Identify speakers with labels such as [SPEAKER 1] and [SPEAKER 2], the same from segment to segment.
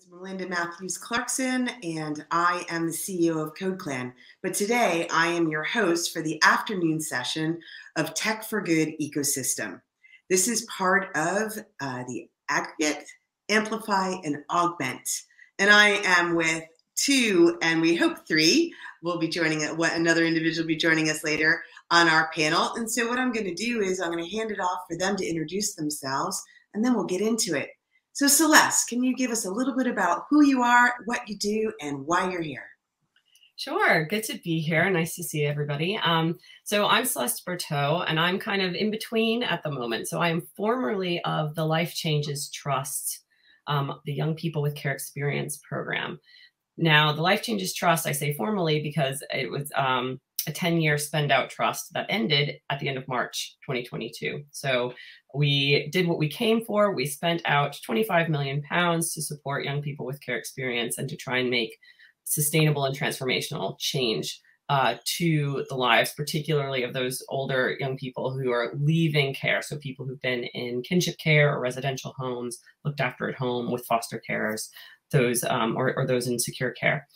[SPEAKER 1] is Melinda Matthews-Clarkson, and I am the CEO of Code Clan. But today, I am your host for the afternoon session of Tech for Good ecosystem. This is part of the Aggregate, Amplify, and Augment. And I am with two, and we hope three, will be joining it. Another individual will be joining us later on our panel. And so what I'm going to do is I'm going to hand it off for them to introduce themselves, and then we'll get into it. So Celeste, can you give us a little bit about who you are, what you do, and why you're here?
[SPEAKER 2] Sure. Good to be here. Nice to see everybody. So I'm Celeste Berteau, and I'm kind of in between at the moment. So I am formerly of the Life Changes Trust, the Young People with Care Experience program. Now, the Life Changes Trust, I say formally because it was a 10-year spend-out trust that ended at the end of March 2022. So we did what we came for. We spent out 25 million pounds to support young people with care experience and to try and make sustainable and transformational change to the lives, particularly of those older young people who are leaving care. So people who've been in kinship care or residential homes, looked after at home with foster carers, those or those in secure care.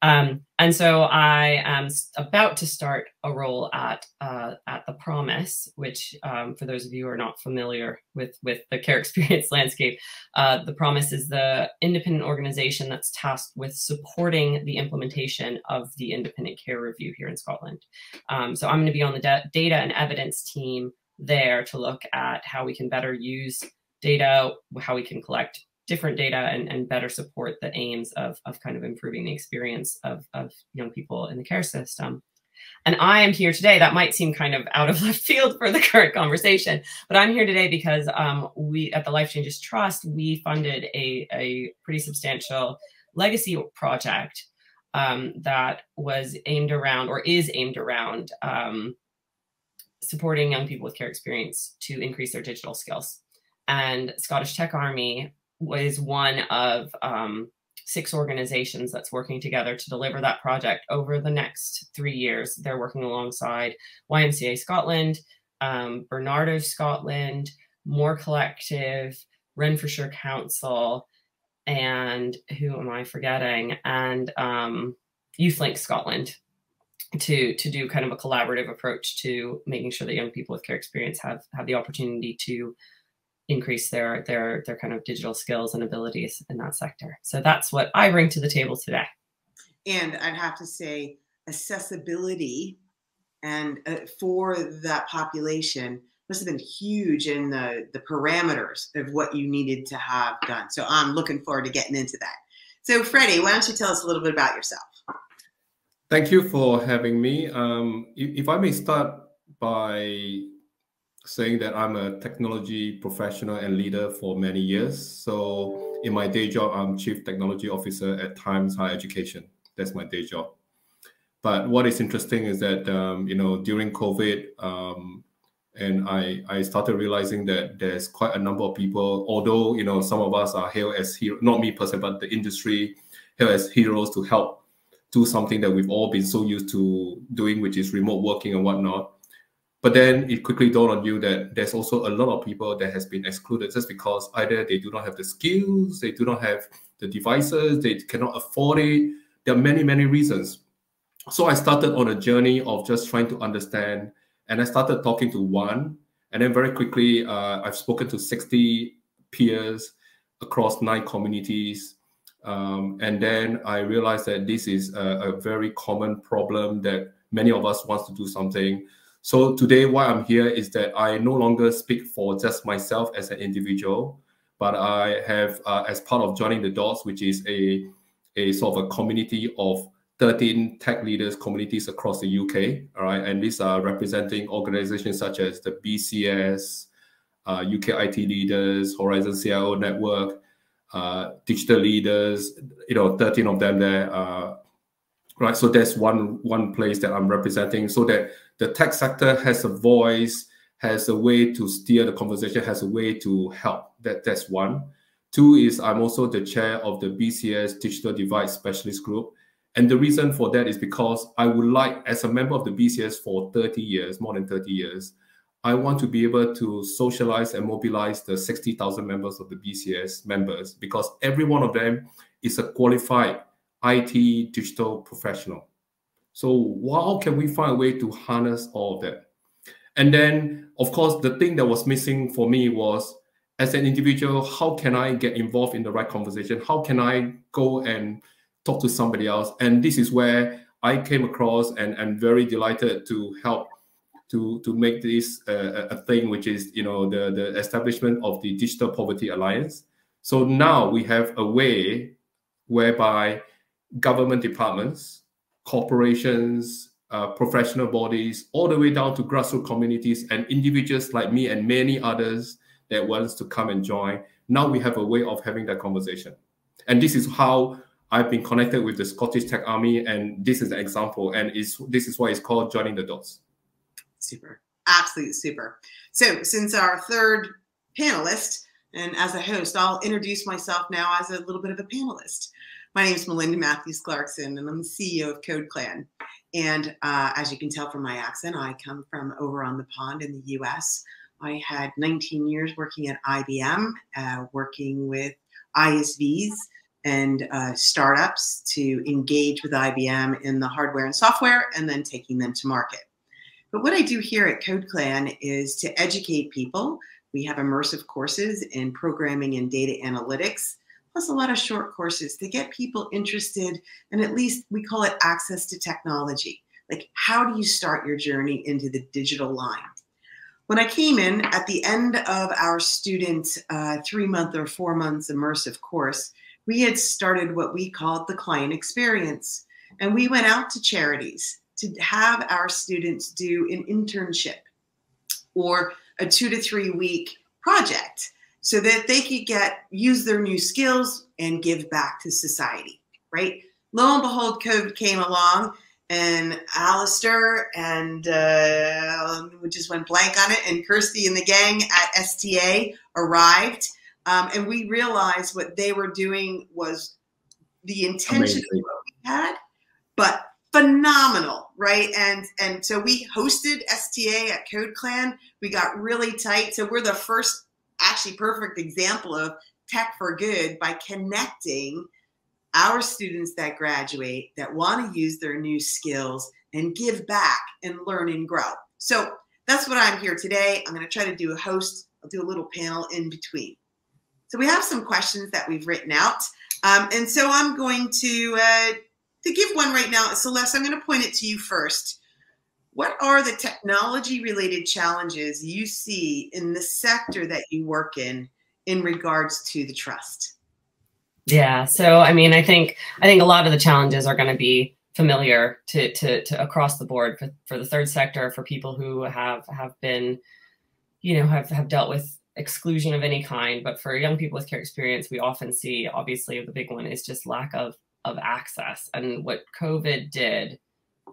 [SPEAKER 2] And so I am about to start a role at the Promise, which for those of you who are not familiar with the care experience landscape, the Promise is the independent organization that's tasked with supporting the implementation of the independent care review here in Scotland. So I'm going to be on the data and evidence team there to look at how we can better use data, how we can collect different data and better support the aims of kind of improving the experience of young people in the care system. And I am here today, that might seem kind of out of left field for the current conversation, but I'm here today because we at the Life Changes Trust, we funded a pretty substantial legacy project that was aimed around, or is aimed around, supporting young people with care experience to increase their digital skills. And Scottish Tech Army was one of 6 organizations that's working together to deliver that project over the next 3 years. They're working alongside YMCA Scotland, Bernardo Scotland, More Collective, Renfrewshire Council, and who am I forgetting? And YouthLink Scotland to do kind of a collaborative approach to making sure that young people with care experience have the opportunity to increase their kind of digital skills and abilities in that sector. So that's what I bring to the table today.
[SPEAKER 1] And I'd have to say accessibility and for that population must have been huge in the parameters of what you needed to have done. So I'm looking forward to getting into that. So Freddie, why don't you tell us a little bit about yourself?
[SPEAKER 3] Thank you for having me. If I may start by saying that I'm a technology professional and leader for many years. So in my day job, I'm Chief Technology Officer at Times Higher Education. That's my day job. But what is interesting is that, during COVID, and I started realizing that there's quite a number of people, although, some of us are hailed as heroes, not me personally, but the industry hailed as heroes to help do something that we've all been so used to doing, which is remote working and whatnot. But then it quickly dawned on you that there's also a lot of people that has been excluded just because either they do not have the skills, they do not have the devices, they cannot afford it. There are many, many reasons. So I started on a journey of just trying to understand, and I started talking to one, and then very quickly I've spoken to 60 peers across 9 communities. And then I realized that this is a very common problem that many of us want to do something. So today, why I'm here is that I no longer speak for just myself as an individual, but I have, as part of Joining the Dots, which is a sort of a community of 13 tech leaders communities across the UK, all right? And these are representing organizations such as the BCS, UK IT Leaders, Horizon CIO Network, Digital Leaders, 13 of them there. Right, so that's one place that I'm representing, so that the tech sector has a voice, has a way to steer the conversation, has a way to help. That's one. 2 is I'm also the chair of the BCS Digital Divide Specialist Group. And the reason for that is because I would like, as a member of the BCS for 30 years, more than 30 years, I want to be able to socialize and mobilize the 60,000 members of the BCS members, because every one of them is a qualified IT digital professional. So how can we find a way to harness all of that? And then, of course, the thing that was missing for me was, as an individual, how can I get involved in the right conversation? How can I go and talk to somebody else? And this is where I came across, and I'm very delighted to help to make this a thing, which is, you know, the establishment of the Digital Poverty Alliance. So now we have a way whereby government departments, corporations, professional bodies, all the way down to grassroots communities and individuals like me and many others that wants to come and join. Now we have a way of having that conversation. And this is how I've been connected with the Scottish Tech Army, and this is an example, and this is why it's called Joining the Dots.
[SPEAKER 1] Super, absolutely super. So since our third panelist, and as a host, I'll introduce myself now as a little bit of a panelist. My name is Melinda Matthews-Clarkson, and I'm the CEO of CodeClan. And as you can tell from my accent, I come from over on the pond in the US. I had 19 years working at IBM, working with ISVs and startups to engage with IBM in the hardware and software, and then taking them to market. But what I do here at CodeClan is to educate people. We have immersive courses in programming and data analytics, plus a lot of short courses to get people interested, and at least we call it access to technology. Like, how do you start your journey into the digital line? When I came in at the end of our student 3-month or 4 months immersive course, we had started what we called the client experience. And we went out to charities to have our students do an internship or a 2 to 3 week project so that they could use their new skills and give back to society, right? Lo and behold, COVID came along, and Alistair and we just went blank on it, and Kirsty and the gang at STA arrived, and we realized what they were doing was the intention of what we had, but phenomenal, right? And so we hosted STA at CodeClan. We got really tight. So we're the first actually perfect example of tech for good by connecting our students that graduate, that want to use their new skills and give back and learn and grow. So that's what I'm here today. I'm going to try to do a host. I'll do a little panel in between. So we have some questions that we've written out. And so I'm going to give one right now. Celeste, I'm going to point it to you first. What are the technology-related challenges you see in the sector that you work in regards to the trust?
[SPEAKER 2] Yeah. So, I mean, I think a lot of the challenges are going to be familiar to across the board for the third sector, for people who have been, you know, have dealt with exclusion of any kind. But for young people with care experience, we often see, obviously, the big one is just lack of access. And what COVID did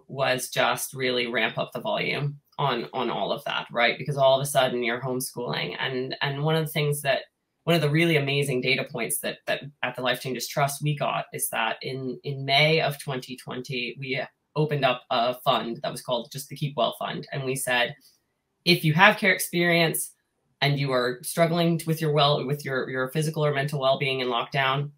[SPEAKER 2] was just really ramp up the volume on all of that, right? Because all of a sudden you're homeschooling. And one of the really amazing data points that at the Life Changes Trust we got is that in May of 2020, we opened up a fund that was called just the Keep Well Fund. And we said, if you have care experience and you are struggling with your physical or mental well-being in lockdown,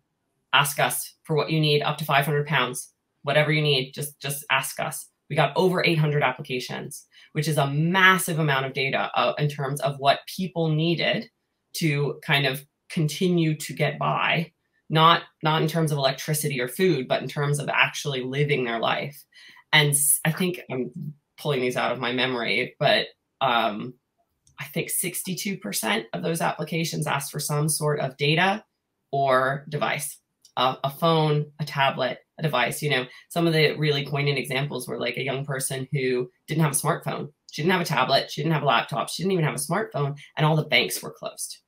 [SPEAKER 2] ask us for what you need, up to 500 pounds, whatever you need, just ask us. We got over 800 applications, which is a massive amount of data in terms of what people needed to kind of continue to get by, not in terms of electricity or food, but in terms of actually living their life. And I think I'm pulling these out of my memory, but I think 62% of those applications asked for some sort of data or device, a phone, a tablet, a device. You know, some of the really poignant examples were like a young person who didn't have a smartphone. She didn't have a tablet. She didn't have a laptop. She didn't even have a smartphone, and all the banks were closed.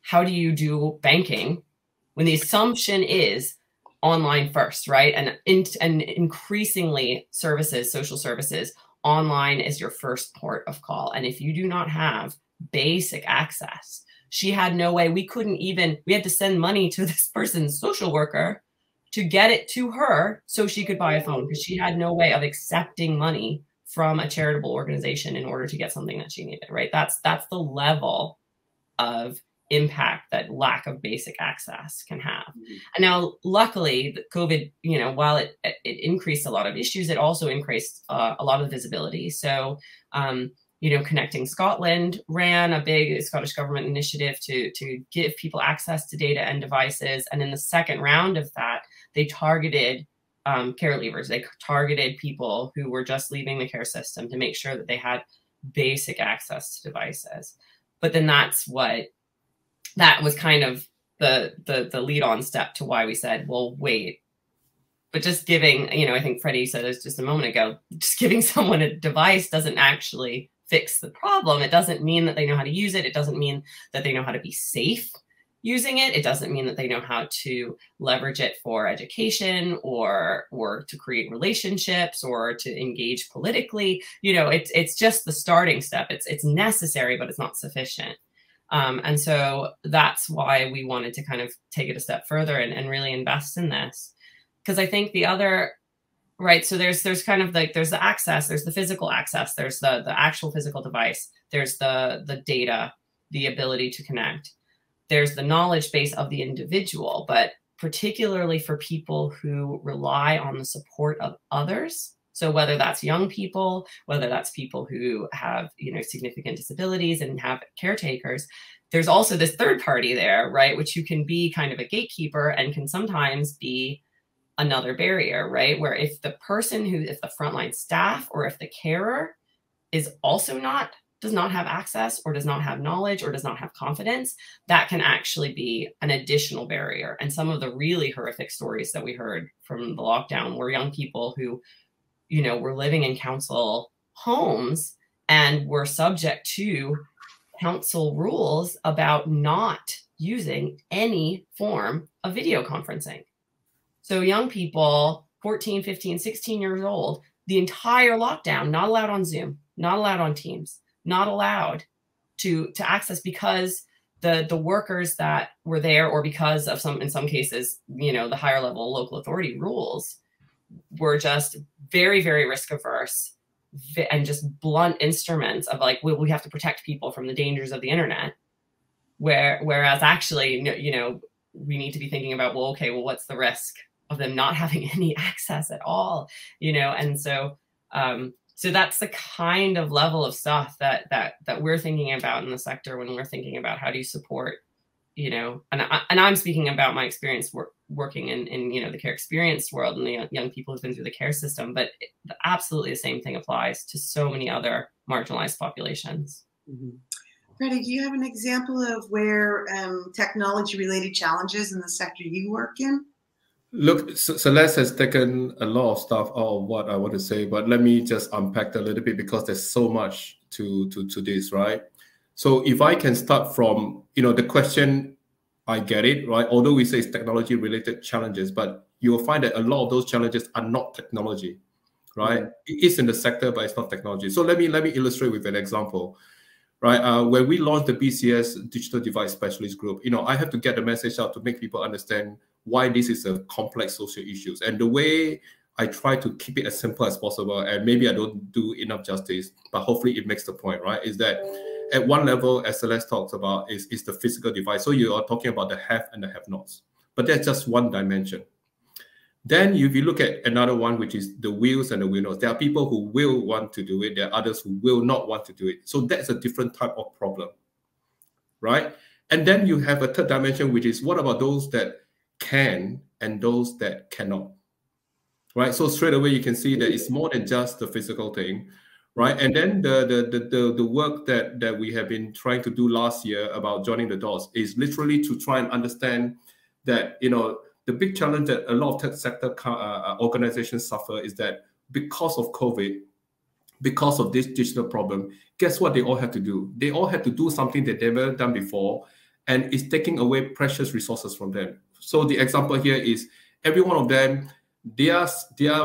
[SPEAKER 2] How do you do banking when the assumption is online first, right? And increasingly social services, online is your first port of call. And if you do not have basic access, she had no way. We had to send money to this person's social worker to get it to her so she could buy a phone, because she had no way of accepting money from a charitable organization in order to get something that she needed, right? That's the level of impact that lack of basic access can have. And now, luckily, the COVID, while it increased a lot of issues, it also increased a lot of visibility. So, Connecting Scotland ran a big Scottish government initiative to give people access to data and devices. And in the second round of that, they targeted care leavers. They targeted people who were just leaving the care system to make sure that they had basic access to devices. But then that was kind of the lead on step to why we said, well, wait, but just giving, I think Freddie said this just a moment ago, just giving someone a device doesn't actually fix the problem. It doesn't mean that they know how to use it. It doesn't mean that they know how to be safe using it. It doesn't mean that they know how to leverage it for education or to create relationships or to engage politically. It's just the starting step. It's necessary, but it's not sufficient. And so that's why we wanted to kind of take it a step further and really invest in this. Because I think the other, right, so there's kind of like, there's the access, there's the physical access, there's the actual physical device, there's the data, the ability to connect, there's the knowledge base of the individual, but particularly for people who rely on the support of others. So whether that's young people, whether that's people who have, significant disabilities and have caretakers, there's also this third party there, right, which you can be kind of a gatekeeper and can sometimes be another barrier, right? Where if the frontline staff or if the carer is also does not have access or does not have knowledge or does not have confidence, that can actually be an additional barrier. And some of the really horrific stories that we heard from the lockdown were young people who, were living in council homes and were subject to council rules about not using any form of video conferencing. So young people, 14, 15, 16 years old, the entire lockdown, not allowed on Zoom, not allowed on Teams, not allowed to access because the workers that were there, or because of in some cases, the higher level local authority rules were just very, very risk averse and just blunt instruments of like, we have to protect people from the dangers of the internet. Whereas actually, we need to be thinking about, what's the risk of them not having any access at all, and so that's the kind of level of stuff that we're thinking about in the sector when we're thinking about how do you support, and I'm speaking about my experience working in the care experience world and the young people who've been through the care system, but absolutely the same thing applies to so many other marginalized populations.
[SPEAKER 1] Mm-hmm. Freddie, do you have an example of where technology-related challenges in the sector you work in?
[SPEAKER 3] Look, Celeste has taken a lot of stuff out of what I want to say, but let me just unpack a little bit because there's so much to this, right? So if I can start from, the question, I get it, right? Although we say it's technology-related challenges, but you'll find that a lot of those challenges are not technology, right? Mm-hmm. It is in the sector, but it's not technology. So let me illustrate with an example, right? When we launched the BCS Digital Device Specialist Group, I have to get the message out to make people understand why this is a complex social issue. And the way I try to keep it as simple as possible, and maybe I don't do enough justice, but hopefully it makes the point, right? Is that at one level, as Celeste talks about, is the physical device. So you are talking about the have and the have-nots, but that's just one dimension. Then if you look at another one, which is the wills and the will-nots, there are people who will want to do it. There are others who will not want to do it. So that's a different type of problem, right? And then you have a third dimension, which is what about those that can and those that cannot, right? So straight away you can see that it's more than just the physical thing, right? And then the work that we have been trying to do last year about joining the dots is literally to try and understand that the big challenge that a lot of tech sector organizations suffer is that because of COVID, because of this digital problem, guess what they all have to do? They all have to do something that they've never done before, and it's taking away precious resources from them. So the example here is every one of them, their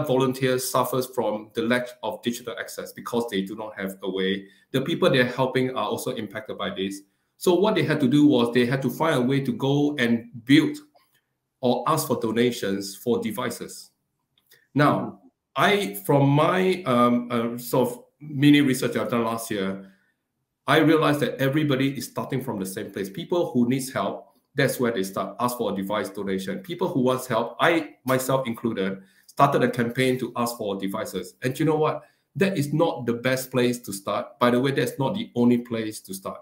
[SPEAKER 3] volunteers suffers from the lack of digital access because they do not have a way. The people they're helping are also impacted by this. So what they had to do was they had to find a way to go and build or ask for donations for devices. Now, from my sort of mini research I've done last year, I realized that everybody is starting from the same place. People who needs help, that's where they start, ask for a device donation. People who wants help, I myself included, started a campaign to ask for devices. And you know what? That is not the best place to start. By the way, that's not the only place to start.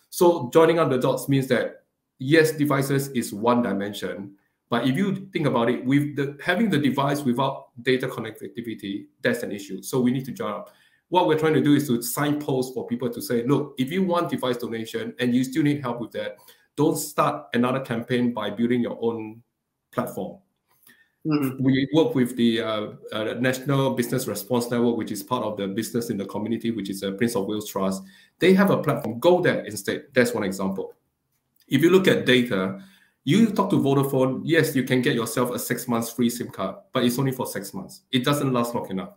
[SPEAKER 3] So joining up the dots means that, yes, devices is one dimension. But if you think about it, with having the device without data connectivity, that's an issue. So we need to join up. What we're trying to do is to signpost for people to say, look, if you want device donation and you still need help with that, don't start another campaign by building your own platform. Mm-hmm. We work with the National Business Response Network, which is part of the Business in the Community, which is a Prince of Wales Trust. They have a platform. Go there instead. That's one example. If you look at data, you talk to Vodafone, yes, you can get yourself a 6 months free SIM card, but it's only for 6 months. It doesn't last long enough.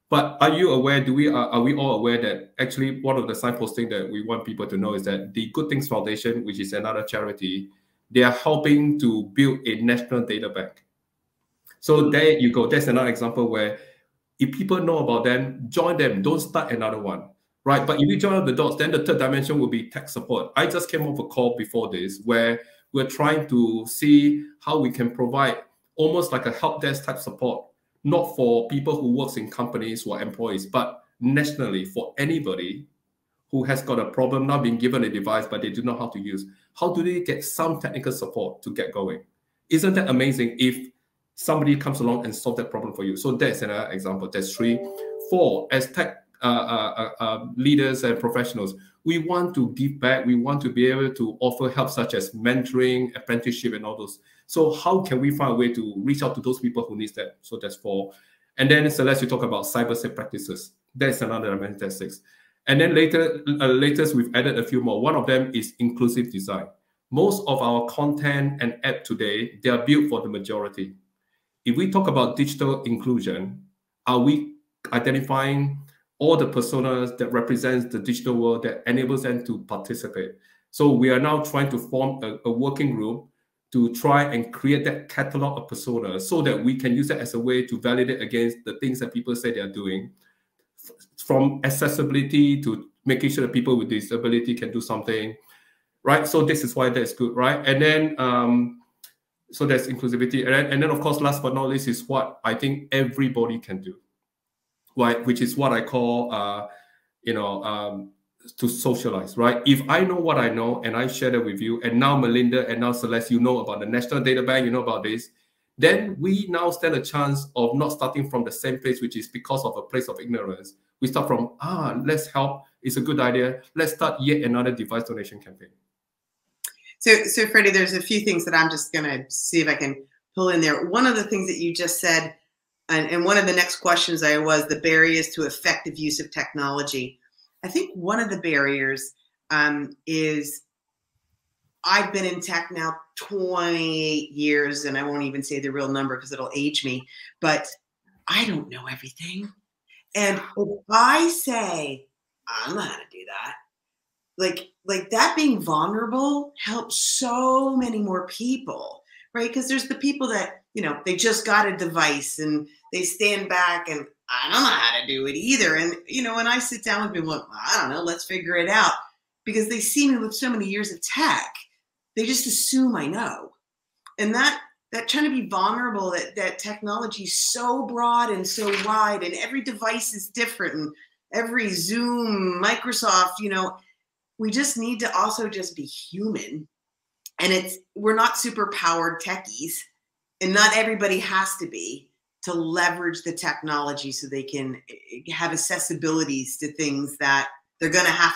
[SPEAKER 3] But are you aware, are we all aware that actually one of the signposting that we want people to know is that the Good Things Foundation, which is another charity, they are helping to build a national data bank. So there you go. That's another example where if people know about them, join them. Don't start another one, right? But if you join up the dots, then the third dimension will be tech support. I just came off a call before this where we're trying to see how we can provide almost like a help desk type support, not for people who works in companies who are employees, but nationally for anybody who has got a problem, not being given a device, but they do not know how to use. How do they get some technical support to get going? Isn't that amazing if somebody comes along and solve that problem for you? So that's another example. That's 3. 4, as tech leaders and professionals, we want to give back. We want to be able to offer help such as mentoring, apprenticeship, and all those. So how can we find a way to reach out to those people who need that? So that's 4. And then Celeste, you talk about cyber safe practices. That's another dimension, that's 6. And then latest, we've added a few more. One of them is inclusive design. Most of our content and app today, they are built for the majority. If we talk about digital inclusion, are we identifying all the personas that represents the digital world that enables them to participate? So we are now trying to form a working group to try and create that catalog of personas so that we can use that as a way to validate against the things that people say they are doing, from accessibility to making sure that people with disability can do something, right? So this is why that's good, right? And then, so that's inclusivity. And then, of course, last but not least is what I think everybody can do, right? Which is what I call, to socialize, right? If I know what I know and I share that with you, and now Melinda and now Celeste, you know about the National Data Bank, you know about this, then we now stand a chance of not starting from the same place, which is because of a place of ignorance. We start from, let's help. It's a good idea. Let's start yet another device donation campaign.
[SPEAKER 1] So Freddie, there's a few things that I'm just going to see if I can pull in there. One of the things that you just said, and one of the next questions was the barriers to effective use of technology. I think one of the barriers is I've been in tech now 28 years, and I won't even say the real number because it'll age me, but I don't know everything. And if I say, I don't know how to do that, like that being vulnerable helps so many more people, right? Because there's the people that, they just got a device and they stand back and I don't know how to do it either. And, when I sit down with people, I don't know, let's figure it out. Because they see me with so many years of tech, they just assume I know. And that trying to be vulnerable, that technology is so broad and so wide, and every device is different, and every Zoom, Microsoft, we just need to also just be human. And we're not super powered techies, and not everybody has to be to leverage the technology so they can have accessibilities to things that they're going to have,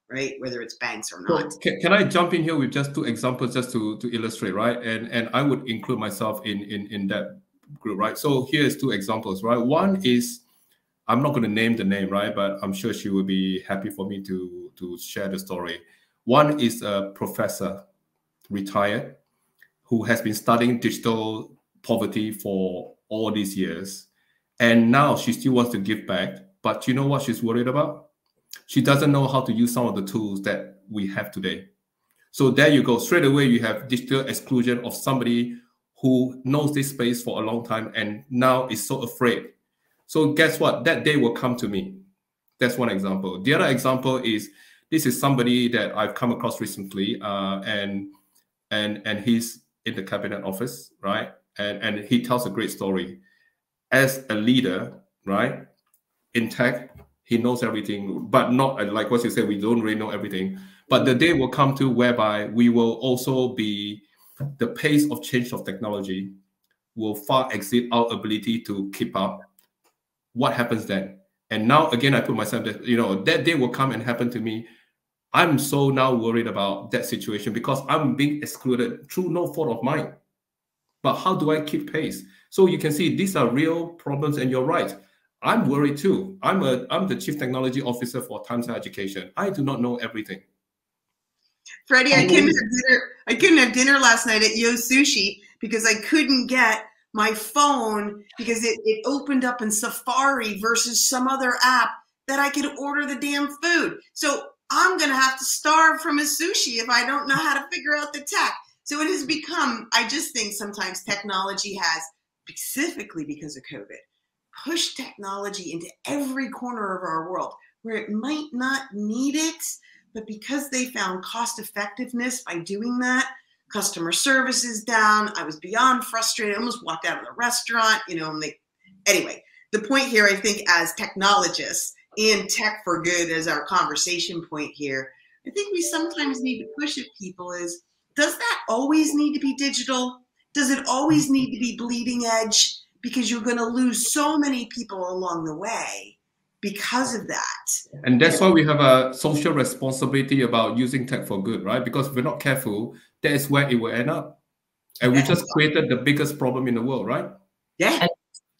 [SPEAKER 1] right? Whether it's banks or not.
[SPEAKER 3] So can I jump in here with just 2 examples just to illustrate, right? And I would include myself in that group, right? So here's 2 examples, right? One is, I'm not going to name the name, right? But I'm sure she will be happy for me to share the story. One is a professor, retired, who has been studying digital poverty for all these years. And now she still wants to give back. But you know what she's worried about? She doesn't know how to use some of the tools that we have today. So there you go. Straight away, you have digital exclusion of somebody who knows this space for a long time and now is so afraid. So guess what? That day will come to me. That's one example. The other example is This is somebody that I've come across recently, and he's in the cabinet office, right? And he tells a great story. As a leader, right, in tech, he knows everything, but not like what you said, we don't really know everything. But the day will come to whereby we will also be, the pace of change of technology will far exceed our ability to keep up. What happens then? And now again, I put myself that, that day will come and happen to me. I'm so now worried about that situation because I'm being excluded through no fault of mine. But how do I keep pace? So you can see these are real problems, and you're right. I'm worried too. I'm the Chief Technology Officer for Times Higher Education. I do not know everything.
[SPEAKER 1] Freddie, I couldn't have dinner last night at Yo Sushi because I couldn't get my phone because it opened up in Safari versus some other app that I could order the damn food. So I'm going to have to starve from a sushi if I don't know how to figure out the tech. So it has become, I just think sometimes technology has, specifically because of COVID, pushed technology into every corner of our world where it might not need it, but because they found cost effectiveness by doing that, customer service is down. I was beyond frustrated. I almost walked out of the restaurant, anyway, the point here, I think as technologists and tech for good as our conversation point here, I think we sometimes need to push at people is, does that always need to be digital? Does it always need to be bleeding edge? Because you're going to lose so many people along the way because of that.
[SPEAKER 3] And that's why we have a social responsibility about using tech for good, right? Because if we're not careful, that is where it will end up. And we just created the biggest problem in the world, right?
[SPEAKER 1] Yeah.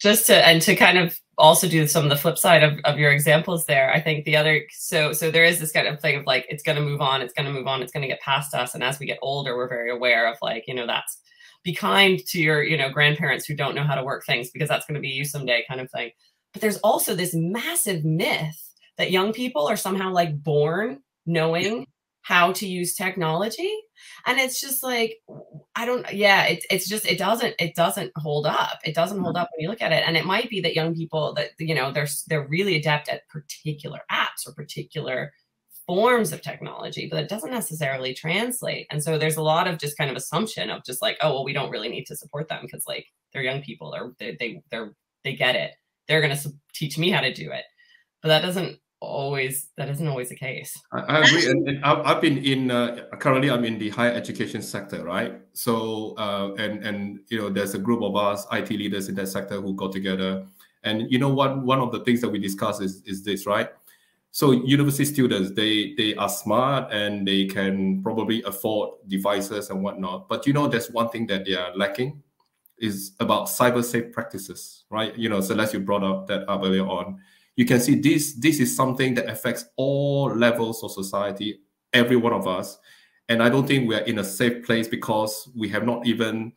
[SPEAKER 2] And to kind of also do some of the flip side of your examples there, I think the other, so there is this kind of thing of like, it's going to move on, it's going to move on, it's going to get past us. And as we get older, we're very aware of like, that's be kind to your, grandparents who don't know how to work things because that's going to be you someday kind of thing. But there's also this massive myth that young people are somehow like born knowing how to use technology. And it's just like, it doesn't hold up. It doesn't hold up when you look at it. And it might be that young people that, they're really adept at particular apps or particular forms of technology, but it doesn't necessarily translate. And so there's a lot of just kind of assumption of just like, oh, well, we don't really need to support them because like they're young people or they get it. They're going to teach me how to do it. But that isn't always the case.
[SPEAKER 3] I agree. And I've been in, currently I'm in the higher education sector, right? So, there's a group of us IT leaders in that sector who got together. And one of the things that we discuss is this, right? So university students, they are smart and they can probably afford devices and whatnot. But there's one thing that they are lacking is about cyber safe practices, right? Celeste, you brought up that up earlier on. You can see this is something that affects all levels of society, every one of us. And I don't think we're in a safe place because we have not even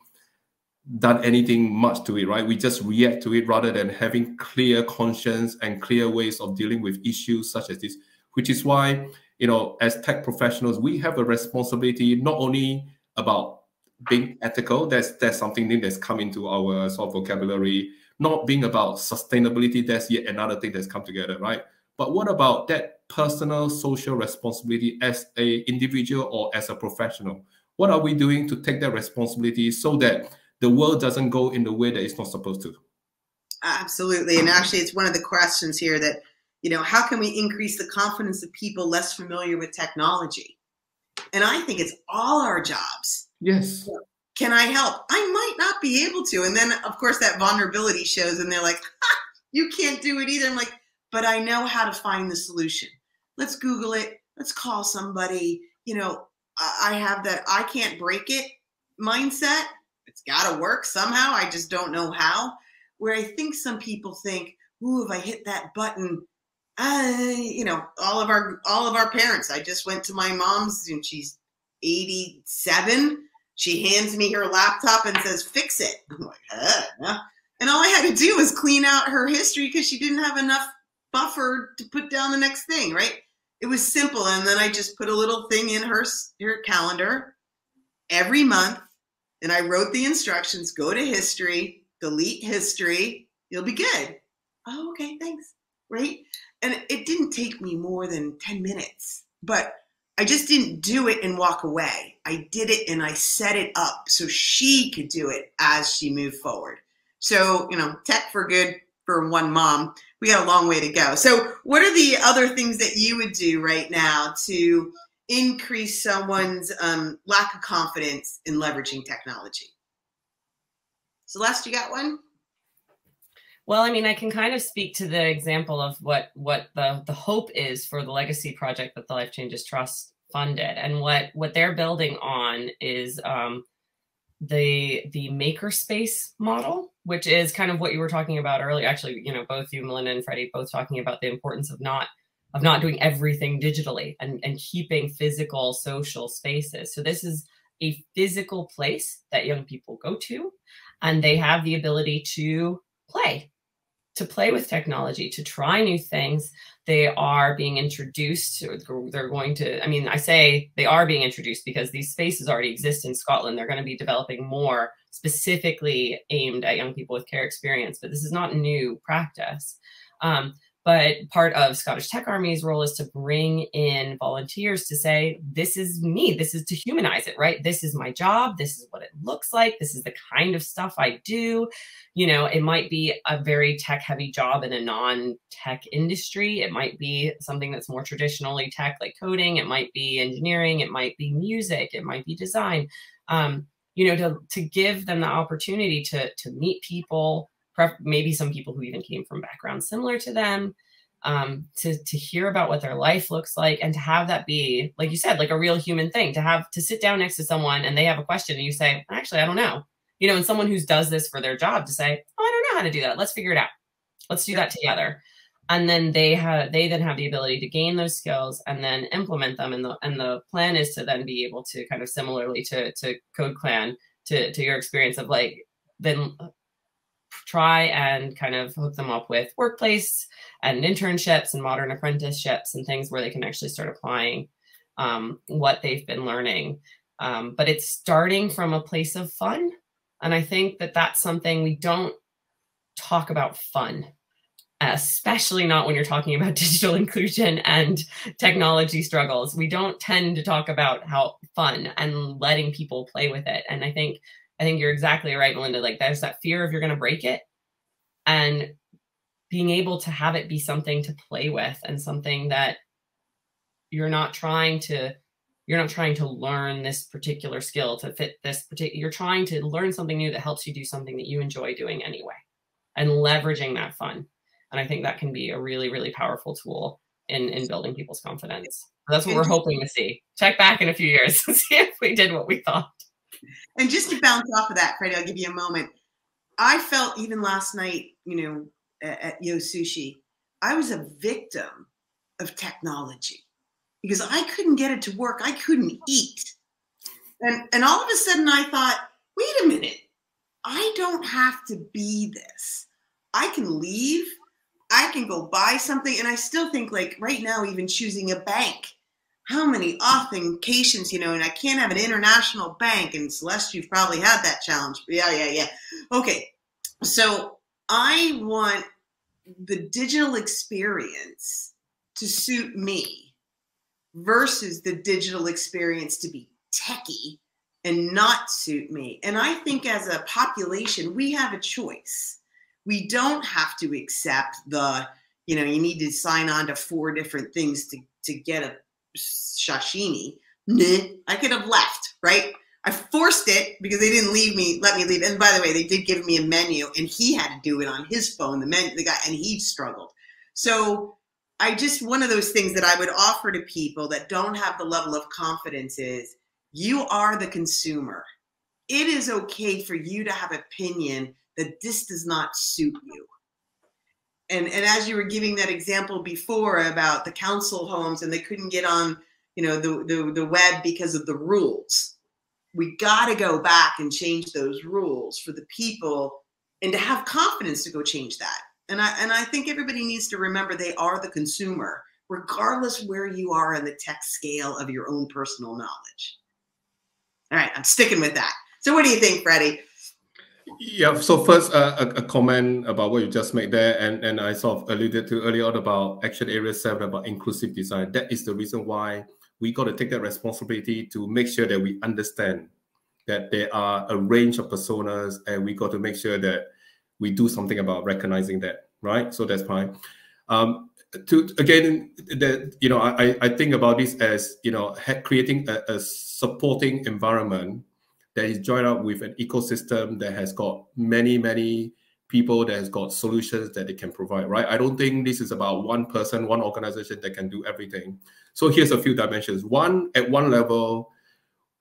[SPEAKER 3] done anything much to it, right? We just react to it rather than having clear conscience and clear ways of dealing with issues such as this, which is why, as tech professionals, we have a responsibility not only about being ethical, that's something new that's come into our sort of vocabulary, not being about sustainability, that's yet another thing that's come together, right? But what about that personal social responsibility as an individual or as a professional? What are we doing to take that responsibility so that the world doesn't go in the way that it's not supposed to?
[SPEAKER 1] Absolutely. And actually, it's one of the questions here that, how can we increase the confidence of people less familiar with technology? And I think it's all our jobs.
[SPEAKER 3] Yes.
[SPEAKER 1] Can I help? I might not be able to. And then, of course, that vulnerability shows and they're like, you can't do it either. I'm like, but I know how to find the solution. Let's Google it. Let's call somebody. I have that I can't break it mindset. It's got to work somehow. I just don't know how. Where I think some people think, ooh, if I hit that button, all of our parents. I just went to my mom's and she's 87. She hands me her laptop and says, fix it. I'm like, no. And all I had to do was clean out her history because she didn't have enough buffer to put down the next thing, right? It was simple. And then I just put a little thing in her calendar every month. And I wrote the instructions, go to history, delete history, you'll be good. Oh, okay, thanks, right? And it didn't take me more than 10 minutes but I just didn't do it and walk away. I did it and I set it up so she could do it as she moved forward. So, you know, tech for good for one mom, we got a long way to go. So what are the other things that you would do right now to increase someone's lack of confidence in leveraging technology? Celeste, you got one?
[SPEAKER 2] Well, I mean, I can kind of speak to the example of what the hope is for the legacy project that the Life Changes Trust funded, and what they're building on is the makerspace model, which is kind of what you were talking about earlier. Actually, you know, both you, Melinda, and Freddie, both talking about the importance of not doing everything digitally and keeping physical social spaces. So this is a physical place that young people go to, and they have the ability to play with technology, to try new things. They are being introduced, or they're going to, I mean, I say they are being introduced because these spaces already exist in Scotland. They're going to be developing more specifically aimed at young people with care experience, but this is not new practice. But part of Scottish Tech Army's role is to bring in volunteers to say, this is me, this is to humanize it, right? This is my job, this is what it looks like, this is the kind of stuff I do. You know, it might be a very tech-heavy job in a non-tech industry. It might be something that's more traditionally tech, like coding. It might be engineering. It might be music. It might be design. You know, to give them the opportunity to meet people, maybe some people who even came from backgrounds similar to them, to hear about what their life looks like, and to have that be, like you said, like a real human thing, to sit down next to someone and they have a question and you say, actually, I don't know. You know, and someone who does this for their job to say, oh, I don't know how to do that. Let's figure it out. Let's do that together. And then they then have the ability to gain those skills and then implement them. And the plan is to then be able to kind of similarly to Code Clan, to your experience of like, then try and kind of hook them up with workplace and internships and modern apprenticeships and things where they can actually start applying what they've been learning. But it's starting from a place of fun. And I think that that's something we don't talk about fun, especially not when you're talking about digital inclusion and technology struggles. We don't tend to talk about how fun and letting people play with it. And I think you're exactly right, Melinda. Like, there's that fear of you're going to break it, and being able to have it be something to play with and something that you're not trying to learn this particular skill to fit this particular, you're trying to learn something new that helps you do something that you enjoy doing anyway, and leveraging that fun. And I think that can be a really, really powerful tool in building people's confidence. That's what we're hoping to see. Check back in a few years and see if we did what we thought.
[SPEAKER 1] And just to bounce off of that, Freddie, I'll give you a moment. I felt even last night, you know, at Yo Sushi, I was a victim of technology because I couldn't get it to work. I couldn't eat. And all of a sudden I thought, wait a minute, I don't have to be this. I can leave. I can go buy something. And I still think, like, right now, even choosing a bank, how many authentications, you know, and I can't have an international bank. And Celeste, you've probably had that challenge. Yeah. Okay. So I want the digital experience to suit me versus the digital experience to be techie and not suit me. And I think as a population, we have a choice. We don't have to accept the, you know, you need to sign on to 4 different things to get a sashimi. I could have left, right? I forced it because they didn't let me leave. And by the way, they did give me a menu, and he had to do it on his phone, the guy, and he struggled. So one of those things that I would offer to people that don't have the level of confidence is, you are the consumer. It is okay for you to have opinion that this does not suit you. And as you were giving that example before about the council homes and they couldn't get on, you know, the web because of the rules, we got to go back and change those rules for the people and to have confidence to go change that. And I think everybody needs to remember they are the consumer, regardless where you are in the tech scale of your own personal knowledge. All right, I'm sticking with that. So what do you think, Freddie?
[SPEAKER 3] Yeah. So first, a comment about what you just made there, and I sort of alluded to earlier on about Action Area 7 about inclusive design. That is the reason why we got to take that responsibility to make sure that we understand that there are a range of personas, and we got to make sure that we do something about recognizing that, right? So that's fine. To again, I think about this as creating a supporting environment that is joined up with an ecosystem that has got many people, that has got solutions that they can provide, right? I don't think this is about one person, one organization that can do everything. So here's a few dimensions. One, at one level,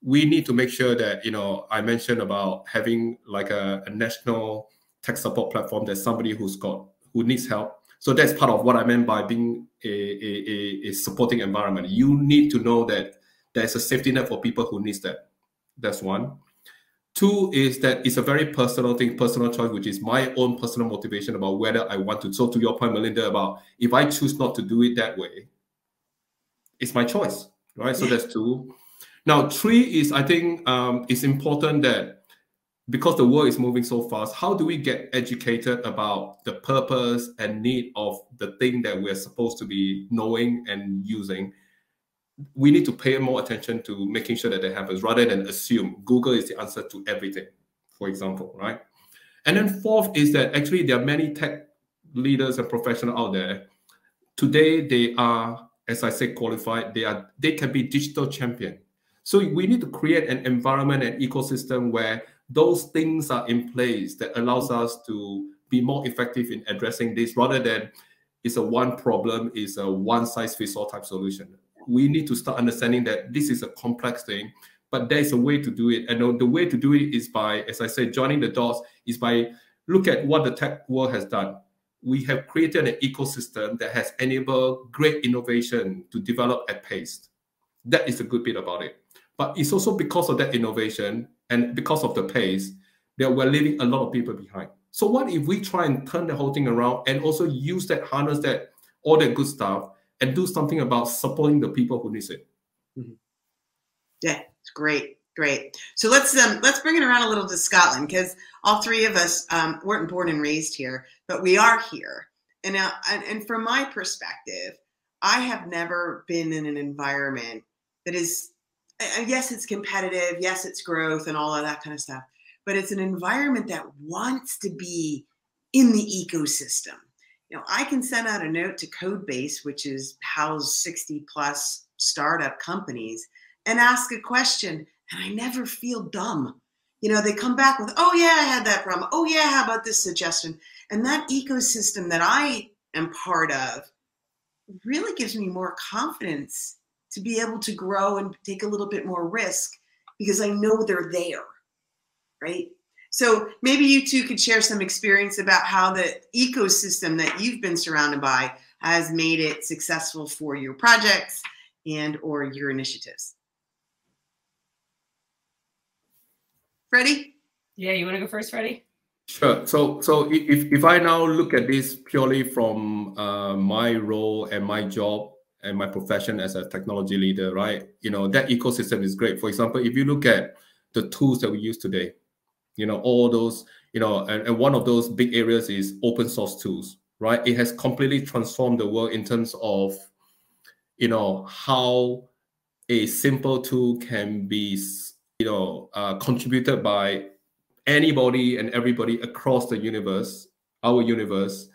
[SPEAKER 3] we need to make sure that, I mentioned about having like a national tech support platform. There's somebody who needs help. So that's part of what I meant by being a supporting environment. You need to know that there's a safety net for people who needs that. That's one. Two is that it's a very personal thing, personal choice, which is my own personal motivation about whether I want to. So to your point, Melinda, about if I choose not to do it that way, it's my choice, right? So that's two. Now, three is, I think it's important that because the world is moving so fast, how do we get educated about the purpose and need of the thing that we're supposed to be knowing and using? We need to pay more attention to making sure that that happens rather than assume Google is the answer to everything, for example, right? And then fourth is that actually there are many tech leaders and professionals out there. Today, they are, as I say, qualified. They can be digital champion. So we need to create an environment and ecosystem where those things are in place that allows us to be more effective in addressing this rather than it's a one problem, it's a one size fits all type solution. We need to start understanding that this is a complex thing, but there's a way to do it. And the way to do it is by, as I said, joining the dots, is by look at what the tech world has done. We have created an ecosystem that has enabled great innovation to develop at pace. That is a good bit about it. But it's also because of that innovation and because of the pace that we're leaving a lot of people behind. So what if we try and turn the whole thing around and also use that, harness that, all that good stuff, and do something about supporting the people who need it?
[SPEAKER 1] Mm-hmm. Yeah, it's great. So let's bring it around a little to Scotland, because all three of us weren't born and raised here, but we are here. And from my perspective, I have never been in an environment that is, yes, it's competitive, yes, it's growth and all of that kind of stuff, but it's an environment that wants to be in the ecosystem. I can send out a note to Codebase, which is housed 60 plus startup companies, and ask a question, and I never feel dumb. They come back with, oh yeah, I had that problem. Oh yeah, how about this suggestion? And that ecosystem that I am part of really gives me more confidence to be able to grow and take a little bit more risk because I know they're there, right? So maybe you two could share some experience about how the ecosystem that you've been surrounded by has made it successful for your projects and or your initiatives. Freddie?
[SPEAKER 2] Yeah, you want to go first, Freddie?
[SPEAKER 3] Sure. So if I now look at this purely from my role and my job and my profession as a technology leader, right? That ecosystem is great. For example, if you look at the tools that we use today, all those, and one of those big areas is open source tools, right? It has completely transformed the world in terms of, how a simple tool can be, contributed by anybody and everybody across the universe, our universe,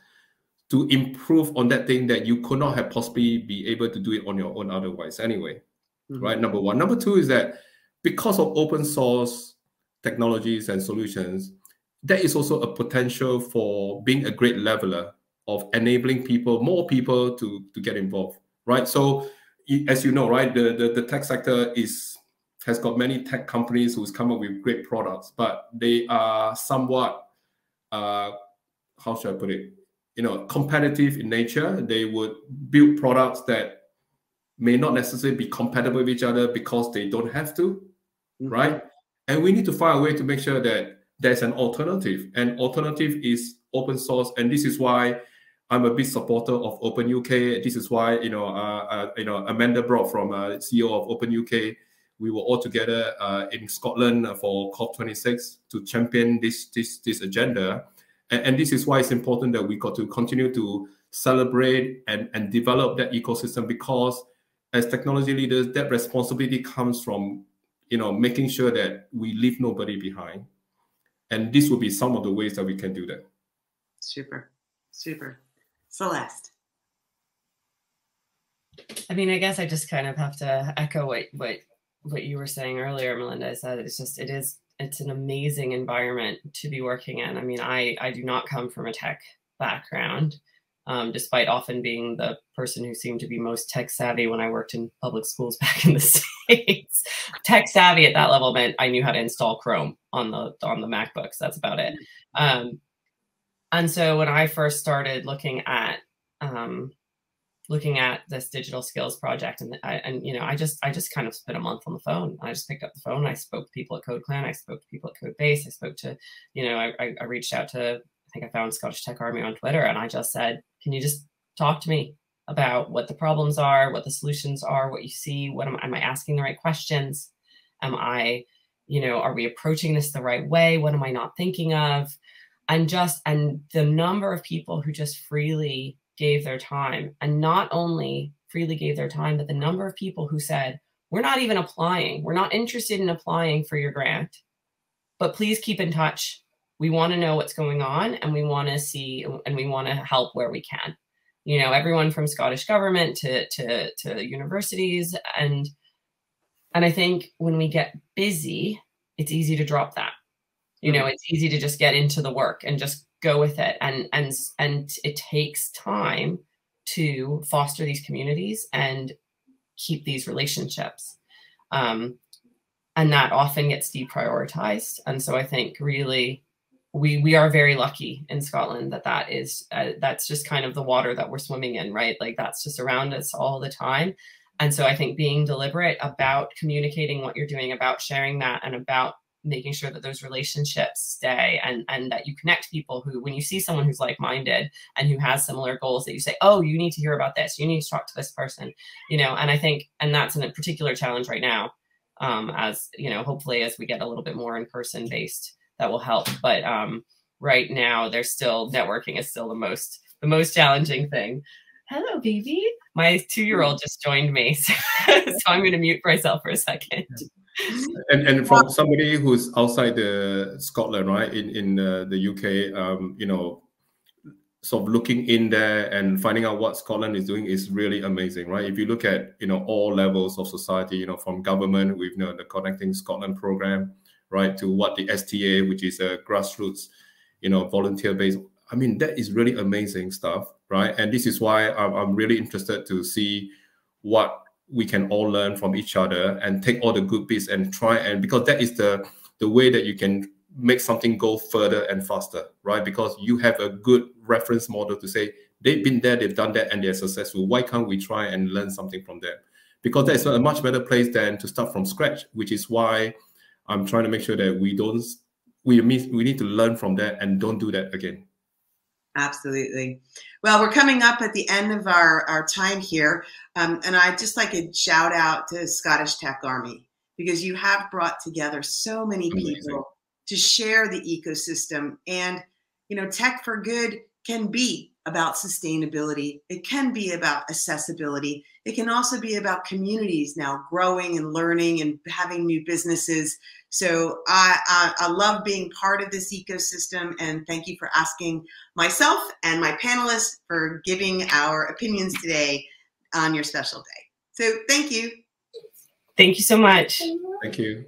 [SPEAKER 3] to improve on that thing that you could not have possibly be able to do it on your own otherwise anyway, right? Number one. Number two is that because of open source technologies and solutions, there is also a potential for being a great leveler of enabling more people to get involved, right? So as you know, right, the tech sector has got many tech companies who's come up with great products, but they are somewhat, how should I put it, competitive in nature. They would build products that may not necessarily be compatible with each other because they don't have to, right? And we need to find a way to make sure that there's an alternative. And alternative is open source. And this is why I'm a big supporter of Open UK. This is why, Amanda Brock from CEO of Open UK, we were all together in Scotland for COP26 to champion this agenda. And this is why it's important that we got to continue to celebrate and develop that ecosystem, because as technology leaders, that responsibility comes from, making sure that we leave nobody behind. And this will be some of the ways that we can do that.
[SPEAKER 1] Super, super. Celeste.
[SPEAKER 2] I mean, I guess I just kind of have to echo what you were saying earlier, Melinda, is that it's an amazing environment to be working in. I mean, I do not come from a tech background, despite often being the person who seemed to be most tech savvy when I worked in public schools back in the States. Tech savvy at that level meant I knew how to install Chrome on the MacBooks. That's about it. And so when I first started looking at this digital skills project, and I just kind of spent a month on the phone. I just picked up the phone. I spoke to people at CodeClan. I spoke to people at Codebase. I spoke to, I reached out to, I think I found Scottish Tech Army on Twitter, and I just said, can you just talk to me about what the problems are, what the solutions are, what you see, am I asking the right questions? Am I, are we approaching this the right way? What am I not thinking of? And the number of people who just freely gave their time, and not only freely gave their time, but the number of people who said, we're not even applying. We're not interested in applying for your grant, but please keep in touch. We want to know what's going on, and we want to see, and we want to help where we can. Everyone from Scottish government to universities. And I think when we get busy, it's easy to drop that. It's easy to just get into the work and just go with it. And it takes time to foster these communities and keep these relationships. And that often gets deprioritized. And so I think really we are very lucky in Scotland that's just kind of the water that we're swimming in, right? Like that's just around us all the time. And so I think being deliberate about communicating what you're doing, about sharing that, and about making sure that those relationships stay, and that you connect people who, when you see someone who's like-minded and who has similar goals, that you say, oh, you need to hear about this, you need to talk to this person, and I think, and that's a particular challenge right now, as hopefully as we get a little bit more in-person based, that will help. But right now networking is still the most challenging thing. Hello, baby. My 2-year-old just joined me, so I'm going to mute myself for a second.
[SPEAKER 3] And from somebody who's outside the Scotland, right, in the UK, sort of looking in there and finding out what Scotland is doing is really amazing, right? If you look at all levels of society, from government with the Connecting Scotland program, right, to what the STA, which is a grassroots, volunteer based. I mean, that is really amazing stuff, right? And this is why I'm really interested to see what we can all learn from each other and take all the good bits and try, and because that is the way that you can make something go further and faster, right? Because you have a good reference model to say, they've been there, they've done that, and they're successful. Why can't we try and learn something from them? Because that's a much better place than to start from scratch, which is why I'm trying to make sure that we need to learn from that and don't do that again.
[SPEAKER 1] Absolutely. Well, we're coming up at the end of our time here. And I'd just like to shout out to Scottish Tech Army, because you have brought together so many people to share the ecosystem. And, Tech for Good can be about sustainability. It can be about accessibility. It can also be about communities now growing and learning and having new businesses. So I love being part of this ecosystem, and thank you for asking myself and my panelists for giving our opinions today on your special day. So thank you.
[SPEAKER 2] Thank you so much.
[SPEAKER 3] Thank you.